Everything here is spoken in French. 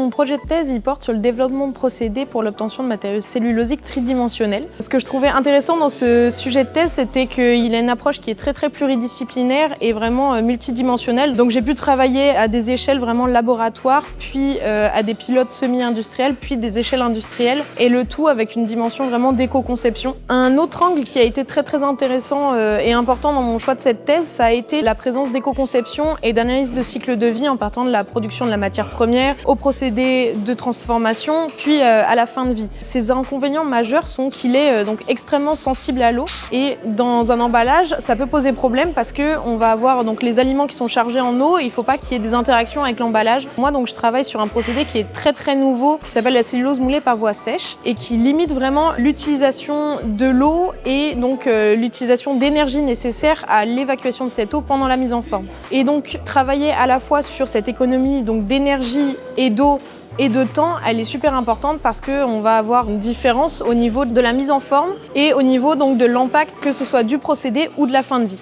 mon projet de thèse, il porte sur le développement de procédés pour l'obtention de matériaux cellulosiques tridimensionnels. Ce que je trouvais intéressant dans ce sujet de thèse, c'était qu'il a une approche qui est très pluridisciplinaire et vraiment multidimensionnelle. Donc j'ai pu travailler à des échelles vraiment laboratoires, puis à des pilotes semi-industriels, puis des échelles industrielles, et le tout avec une dimension vraiment d'éco-conception. Un autre angle qui a été très intéressant et important dans mon choix de cette thèse, ça a été la présence d'éco-conception et d'analyse de cycle de vie en partant de la production de la matière première au procédé de transformation, puis à la fin de vie. Ces inconvénients majeurs sont qu'il est donc extrêmement sensible à l'eau, et dans un emballage, ça peut poser problème parce qu'on va avoir donc les aliments qui sont chargés en eau, et il ne faut pas qu'il y ait des interactions avec l'emballage. Moi, donc, je travaille sur un procédé qui est très nouveau, qui s'appelle la cellulose moulée par voie sèche, et qui limite vraiment l'utilisation de l'eau et donc l'utilisation d'énergie nécessaire à l'évacuation de cette eau pendant la mise en forme. Et donc, travailler à la fois sur cette économie donc d'énergie et d'eau et de temps, elle est super importante parce qu'on va avoir une différence au niveau de la mise en forme et au niveau donc de l'impact, que ce soit du procédé ou de la fin de vie.